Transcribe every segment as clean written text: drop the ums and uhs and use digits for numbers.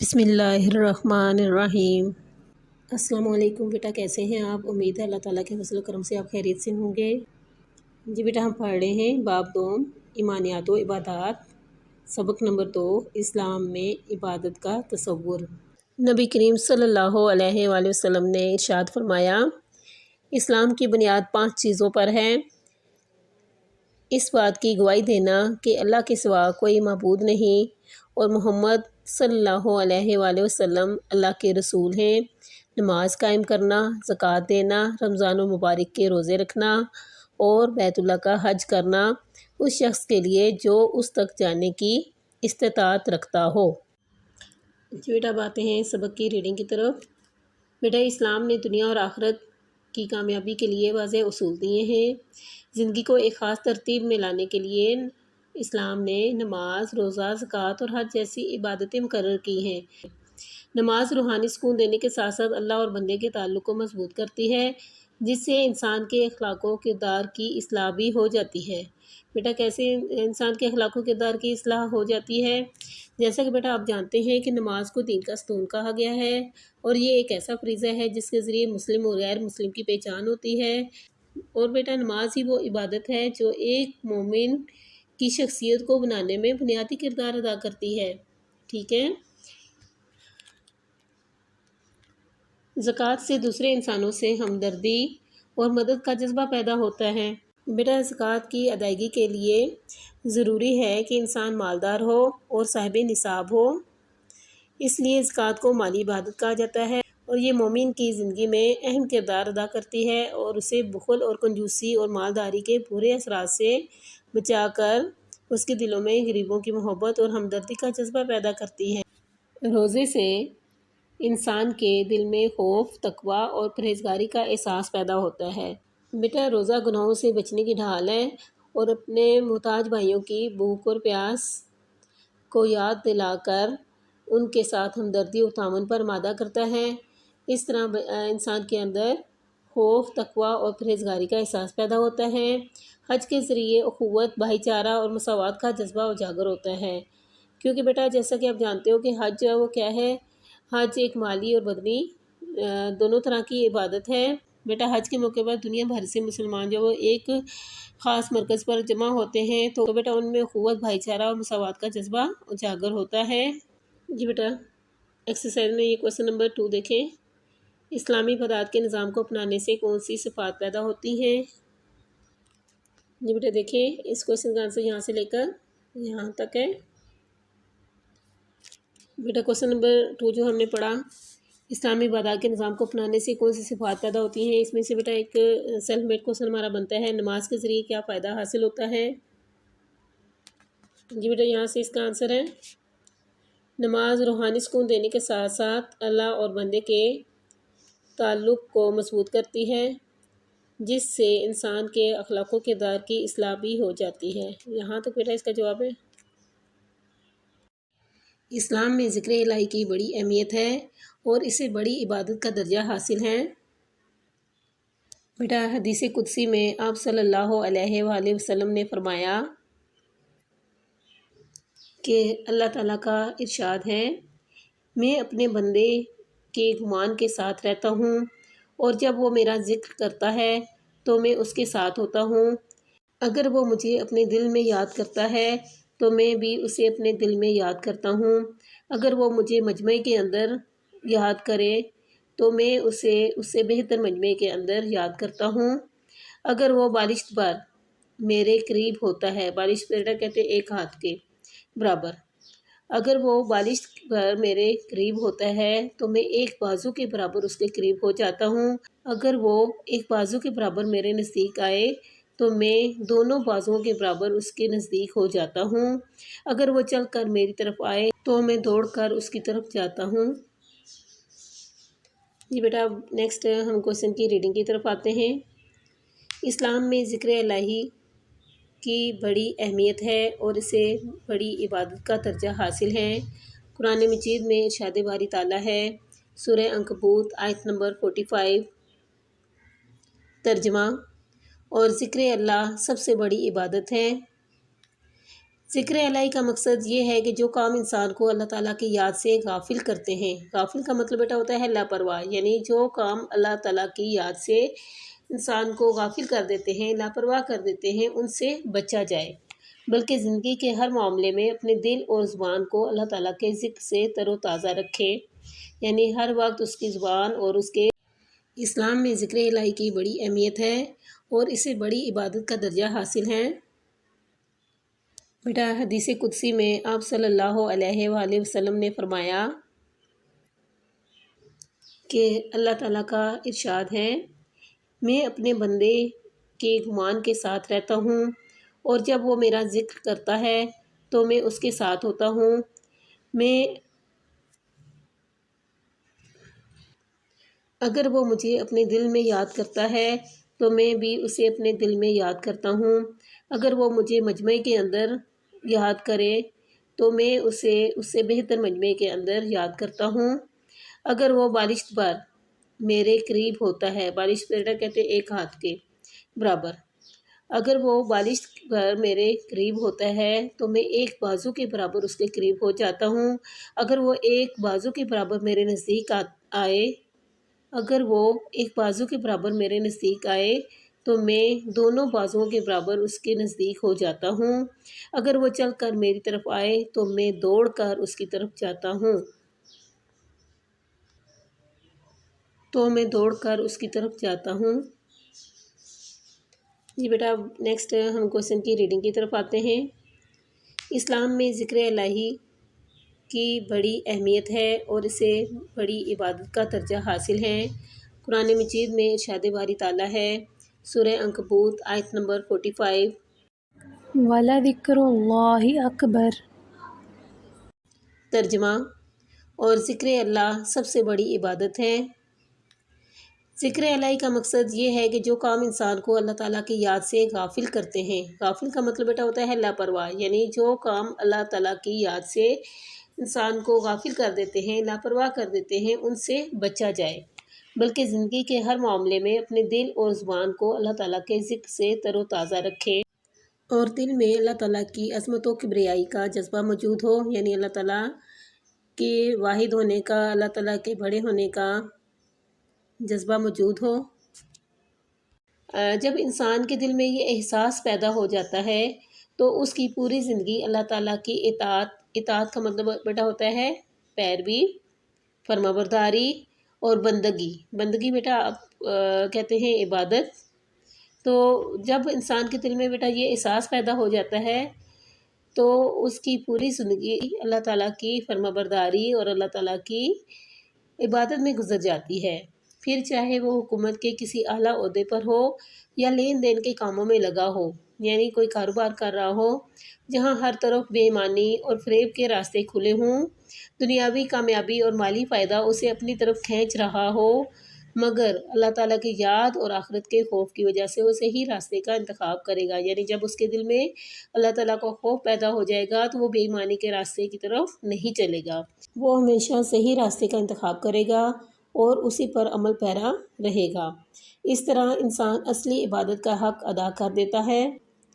بسم اللہ الرحمن الرحیم۔ السلام علیکم بیٹا، کیسے ہیں آپ؟ امید ہے اللہ تعالیٰ کے فضل و کرم سے آپ خیریت سے ہوں گے۔ جی بیٹا، ہم پڑھ رہے ہیں باب دوم ایمانیات و عبادات، سبق نمبر 2، اسلام میں عبادت کا تصور۔ نبی کریم صلی اللہ علیہ وآلہ وسلم نے ارشاد فرمایا، اسلام کی بنیاد 5 چیزوں پر ہے۔ اس بات کی گواہی دینا کہ اللہ کے سوا کوئی معبود نہیں اور محمد صلی اللہ علیہ وآلہ وسلم اللہ کے رسول ہیں، نماز قائم کرنا، زکوٰۃ دینا، رمضان المبارک کے روزے رکھنا اور بیت اللہ کا حج کرنا اس شخص کے لیے جو اس تک جانے کی استطاعت رکھتا ہو۔ جی بیٹا، اب آتے ہیں سبق کی ریڈنگ کی طرف۔ بیٹا، اسلام نے دنیا اور آخرت کی کامیابی کے لیے واضح اصول دیے ہیں۔ زندگی کو ایک خاص ترتیب میں لانے کے لیے اسلام نے نماز، روزہ، زکوٰۃ اور حج جیسی عبادتیں مقرر کی ہیں۔ نماز روحانی سکون دینے کے ساتھ ساتھ اللہ اور بندے کے تعلق کو مضبوط کرتی ہے، جس سے انسان کے اخلاق و کردار کی اصلاح بھی ہو جاتی ہے۔ بیٹا، کیسے انسان کے اخلاق و کردار کی اصلاح ہو جاتی ہے؟ جیسا کہ بیٹا آپ جانتے ہیں کہ نماز کو دین کا ستون کہا گیا ہے اور یہ ایک ایسا فریضہ ہے جس کے ذریعے مسلم اور غیر مسلم کی پہچان ہوتی ہے۔ اور بیٹا، نماز ہی وہ عبادت ہے جو ایک مومن کی شخصیت کو بنانے میں بنیادی کردار ادا کرتی ہے۔ ٹھیک ہے۔ زکوٰۃ سے دوسرے انسانوں سے ہمدردی اور مدد کا جذبہ پیدا ہوتا ہے۔ بیٹا، زکوٰۃ کی ادائیگی کے لیے ضروری ہے کہ انسان مالدار ہو اور صاحب نصاب ہو، اس لیے زکوٰۃ کو مالی عبادت کہا جاتا ہے اور یہ مومن کی زندگی میں اہم کردار ادا کرتی ہے اور اسے بخل اور کنجوسی اور مالداری کے برے اثرات سے بچا کر اس کے دلوں میں غریبوں کی محبت اور ہمدردی کا جذبہ پیدا کرتی ہے۔ روزے سے انسان کے دل میں خوف، تقوی اور پرہیزگاری کا احساس پیدا ہوتا ہے۔ بیٹا، روزہ گناہوں سے بچنے کی ڈھال ہے اور اپنے محتاج بھائیوں کی بھوک اور پیاس کو یاد دلا کر ان کے ساتھ ہمدردی اور تعاون پر آمادہ کرتا ہے۔ اس طرح انسان کے اندر خوف، تقوی اور پرہیزگاری کا احساس پیدا ہوتا ہے۔ حج کے ذریعے اخوت، بھائی چارہ اور مساوات کا جذبہ اجاگر ہوتا ہے، کیونکہ بیٹا جیسا کہ آپ جانتے ہو کہ حج جو ہے وہ کیا ہے؟ حج ایک مالی اور بدنی دونوں طرح کی عبادت ہے۔ بیٹا، حج کے موقع پر دنیا بھر سے مسلمان جو وہ ایک خاص مرکز پر جمع ہوتے ہیں تو بیٹا ان میں اخوت، بھائی چارہ اور مساوات کا جذبہ اجاگر ہوتا ہے۔ جی بیٹا، ایکسرسائز میں یہ کویسچن نمبر 2 دیکھیں، اسلامی عبادات کے نظام کو اپنانے سے کون سی صفات پیدا ہوتی ہیں؟ جی بیٹا دیکھیں، اس کویسچن کا آنسر یہاں سے لے کر یہاں تک ہے۔ بیٹا کویسچن نمبر 2 جو ہم نے پڑھا، اسلامی عبادات کے نظام کو اپنانے سے کون سی صفات پیدا ہوتی ہیں، اس میں سے بیٹا ایک سیلف میڈ کویسچن ہمارا بنتا ہے، نماز کے ذریعے کیا فائدہ حاصل ہوتا ہے؟ جی بیٹا یہاں سے اس کا آنسر ہے، نماز روحانی سکون دینے کے ساتھ ساتھ اللہ اور بندے کے تعلق کو مضبوط کرتی ہے، جس سے انسان کے اخلاق و کردار کی اصلاح بھی ہو جاتی ہے۔ یہاں تک بیٹا اس کا جواب ہے۔ اسلام میں ذکر الہی کی بڑی اہمیت ہے اور اسے بڑی عبادت کا درجہ حاصل ہے۔ بیٹا حدیث قدسی میں آپ صلی اللہ علیہ وآلہ وسلم نے فرمایا کہ اللہ تعالیٰ کا ارشاد ہے، میں اپنے بندے کے گمان کے ساتھ رہتا ہوں اور جب وہ میرا ذکر کرتا ہے تو میں اس کے ساتھ ہوتا ہوں، اگر وہ مجھے اپنے دل میں یاد کرتا ہے تو میں بھی اسے اپنے دل میں یاد کرتا ہوں، اگر وہ مجھے مجمع کے اندر یاد کرے تو میں اس سے بہتر مجمع کے اندر یاد کرتا ہوں، اگر وہ بالشت پر میرے قریب ہوتا ہے، بالشت بیٹا کہتے ہیں ایک ہاتھ کے برابر، اگر وہ بالشت پر میرے قریب ہوتا ہے تو میں ایک بازو کے برابر اس کے قریب ہو جاتا ہوں، اگر وہ ایک بازو کے برابر میرے نزدیک آئے تو میں دونوں بازوؤں کے برابر اس کے نزدیک ہو جاتا ہوں، اگر وہ چل کر میری طرف آئے تو میں دوڑ کر اس کی طرف جاتا ہوں۔ جی بیٹا نیکسٹ ہم کویسچن کی ریڈنگ کی طرف آتے ہیں۔ اسلام میں ذکر الہی کی بڑی اہمیت ہے اور اسے بڑی عبادت کا درجہ حاصل ہے۔ قرآن مجید میں ارشاد باری تعالیٰ ہے، سورہ عنکبوت آیت نمبر 45، ترجمہ، اور ذکر اللہ سب سے بڑی عبادت ہے۔ ذکر الہی کا مقصد یہ ہے کہ جو کام انسان کو اللہ تعالیٰ کی یاد سے غافل کرتے ہیں، غافل کا مطلب بیٹا ہوتا ہے لاپرواہ، یعنی جو کام اللہ تعالیٰ کی یاد سے انسان کو غافل کر دیتے ہیں، لاپرواہ کر دیتے ہیں، ان سے بچا جائے، بلکہ زندگی کے ہر معاملے میں اپنے دل اور زبان کو اللہ تعالیٰ کے ذکر سے تر و تازہ رکھے، یعنی ہر وقت اس کی زبان اور اس کے اسلام میں ذکر الہی کی بڑی اہمیت ہے اور اسے بڑی عبادت کا درجہ حاصل ہے۔ بیٹا حدیث قدسی میں آپ صلی اللہ علیہ وآلہ وسلم نے فرمایا کہ اللہ تعالیٰ کا ارشاد ہے، میں اپنے بندے کے گمان کے ساتھ رہتا ہوں اور جب وہ میرا ذکر کرتا ہے تو میں اس کے ساتھ ہوتا ہوں، اگر وہ مجھے اپنے دل میں یاد کرتا ہے تو میں بھی اسے اپنے دل میں یاد کرتا ہوں، اگر وہ مجھے مجمع کے اندر یاد کرے تو میں اس سے بہتر مجمع کے اندر یاد کرتا ہوں، اگر وہ بالشت پر میرے قریب ہوتا ہے، بالشت پر کہتے ہیں ایک ہاتھ کے برابر، اگر وہ بالشت پر میرے قریب ہوتا ہے تو میں ایک بازو کے برابر اس کے قریب ہو جاتا ہوں، اگر وہ ایک بازو کے برابر میرے نزدیک آئے تو میں دونوں بازوؤں کے برابر اس کے نزدیک ہو جاتا ہوں، اگر وہ چل کر میری طرف آئے تو میں دوڑ کر اس کی طرف جاتا ہوں جی بیٹا نیکسٹ ہم کوشچن کی ریڈنگ کی طرف آتے ہیں۔ اسلام میں ذکر الہی کی بڑی اہمیت ہے اور اسے بڑی عبادت کا درجہ حاصل ہے۔ قرآن مجید میں ارشاد باری تعالیٰ ہے، سورہ عنکبوت آیت نمبر 45، وَلَذِكْرُ اللَّهِ أَكْبَرُ۔ ترجمہ، اور ذکر اللہ سب سے بڑی عبادت ہے۔ ذکر الہی کا مقصد یہ ہے کہ جو کام انسان کو اللہ تعالیٰ کی یاد سے غافل کرتے ہیں، غافل کا مطلب بیٹا ہوتا ہے لاپرواہ، یعنی جو کام اللہ تعالیٰ کی یاد سے انسان کو غافل کر دیتے ہیں، لاپرواہ کر دیتے ہیں، ان سے بچا جائے، بلکہ زندگی کے ہر معاملے میں اپنے دل اور زبان کو اللہ تعالیٰ کے ذکر سے تر و تازہ رکھے اور دل میں اللہ تعالیٰ کی عظمت و کبریائی کا جذبہ موجود ہو، یعنی اللہ تعالیٰ کے واحد ہونے کا، اللہ تعالیٰ کے بڑے ہونے کا جذبہ موجود ہو۔ جب انسان کے دل میں یہ احساس پیدا ہو جاتا ہے تو اس کی پوری زندگی اللہ تعالیٰ کی اطاعت کا مطلب بیٹا ہوتا ہے پیروی، فرمانبرداری اور بندگی بیٹا آپ کہتے ہیں عبادت۔ تو جب انسان کے دل میں بیٹا یہ احساس پیدا ہو جاتا ہے تو اس کی پوری زندگی اللہ تعالیٰ کی فرمانبرداری اور اللہ تعالیٰ کی عبادت میں گزر جاتی ہے، پھر چاہے وہ حکومت کے کسی اعلیٰ عہدے پر ہو یا لین دین کے کاموں میں لگا ہو، یعنی کوئی کاروبار کر رہا ہو جہاں ہر طرف بے ایمانی اور فریب کے راستے کھلے ہوں، دنیاوی کامیابی اور مالی فائدہ اسے اپنی طرف کھینچ رہا ہو، مگر اللہ تعالیٰ کی یاد اور آخرت کے خوف کی وجہ سے وہ صحیح راستے کا انتخاب کرے گا، یعنی جب اس کے دل میں اللہ تعالیٰ کا خوف پیدا ہو جائے گا تو وہ بے ایمانی کے راستے کی طرف نہیں چلے گا، وہ ہمیشہ صحیح راستے کا انتخاب کرے گا اور اسی پر عمل پیرا رہے گا۔ اس طرح انسان اصلی عبادت کا حق ادا کر دیتا ہے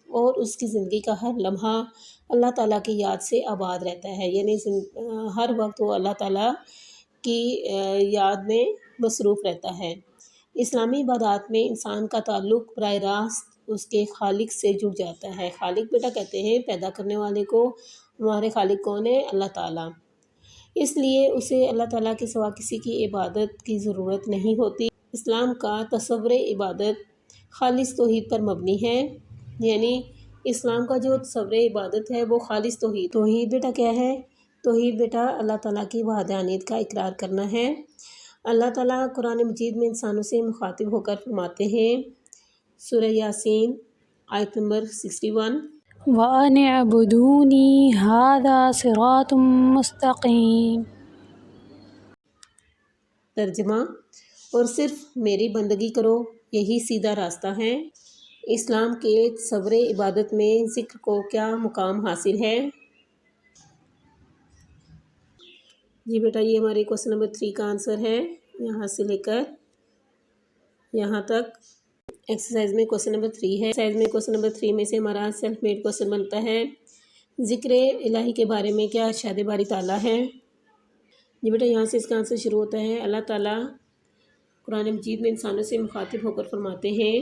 اور اس کی زندگی کا ہر لمحہ اللہ تعالیٰ کی یاد سے آباد رہتا ہے، یعنی ہر وقت وہ اللہ تعالیٰ کی یاد میں مصروف رہتا ہے۔ اسلامی عبادات میں انسان کا تعلق براہ راست اس کے خالق سے جڑ جاتا ہے۔ خالق بیٹا کہتے ہیں پیدا کرنے والے کو، ہمارے خالق کون ہے؟ اللہ تعالیٰ، اس لیے اسے اللہ تعالیٰ کے سوا کسی کی عبادت کی ضرورت نہیں ہوتی۔ اسلام کا تصور عبادت خالص توحید پر مبنی ہے، یعنی اسلام کا جو تصور عبادت ہے وہ خالص توحید بیٹا کیا ہے؟ توحید بیٹا اللہ تعالیٰ کی وحدانیت کا اقرار کرنا ہے۔ اللہ تعالیٰ قرآن مجید میں انسانوں سے مخاطب ہو کر فرماتے ہیں، سورہ یاسین آیت نمبر 61، وَأَنِ اعْبُدُونِي هَذَا صِرَاطٌ مُسْتَقِيمٌ۔ ترجمہ، اور صرف میری بندگی کرو، یہی سیدھا راستہ ہے۔ اسلام کے تصور عبادت میں ذکر کو کیا مقام حاصل ہے؟ جی بیٹا یہ ہمارے کوسچن نمبر 3 کا آنسر ہے، یہاں سے لے کر یہاں تک ایکسرسائز میں کوسچن نمبر 3 ہے۔ ایکسرسائز میں کوسچن نمبر 3 میں سے ہمارا سیلف میڈ کوسچن بنتا ہے، ذکر الہی کے بارے میں کیا ارشاد باری تعالیٰ ہے؟ جی بیٹا یہاں سے اس کا آنسر شروع ہوتا ہے۔ اللہ تعالیٰ قرآن مجید میں انسانوں سے مخاطب ہو کر فرماتے ہیں،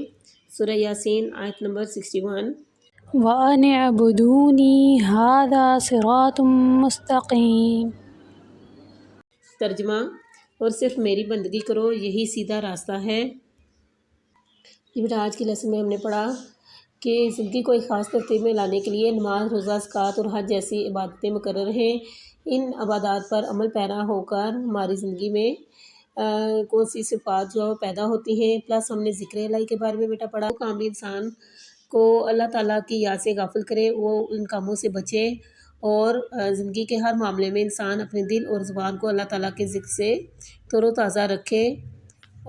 سورہ یاسین آیت نمبر 61، وَأَنِ اعْبُدُونِي هَذَا صِرَاطٌ مُسْتَقِيمٌ۔ ترجمہ، اور صرف میری بندگی کرو، یہی سیدھا راستہ ہے۔ یہ بیٹا آج کی لیسن میں ہم نے پڑھا کہ زندگی کو ایک خاص ترتیب میں لانے کے لیے نماز، روزہ، زکوٰۃ اور حج جیسی عبادتیں مقرر ہیں۔ ان عبادات پر عمل پیرا ہو کر ہماری زندگی میں کون سی صفات جو پیدا ہوتی ہیں، پلس ہم نے ذکر الہی کے بارے میں بیٹا پڑھا۔ کامل انسان کو اللہ تعالیٰ کی یاد سے غافل کرے، وہ ان کاموں سے بچے اور زندگی کے ہر معاملے میں انسان اپنے دل اور زبان کو اللہ تعالیٰ کے ذکر سے تر و تازہ رکھے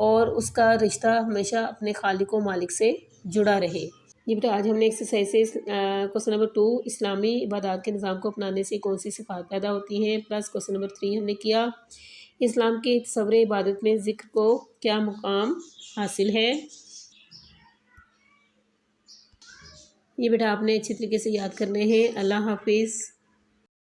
اور اس کا رشتہ ہمیشہ اپنے خالق و مالک سے جڑا رہے۔ یہ بیٹا آج ہم نے ایکسرسائز کوسچن نمبر 2 اسلامی عبادات کے نظام کو اپنانے سے کون سی صفات پیدا ہوتی ہیں، پلس کوسچن نمبر 3 ہم نے کیا اسلام کے تصور عبادت میں ذکر کو کیا مقام حاصل ہے۔ یہ بیٹا آپ نے اچھی طریقے سے یاد کرنے ہیں۔ اللہ حافظ۔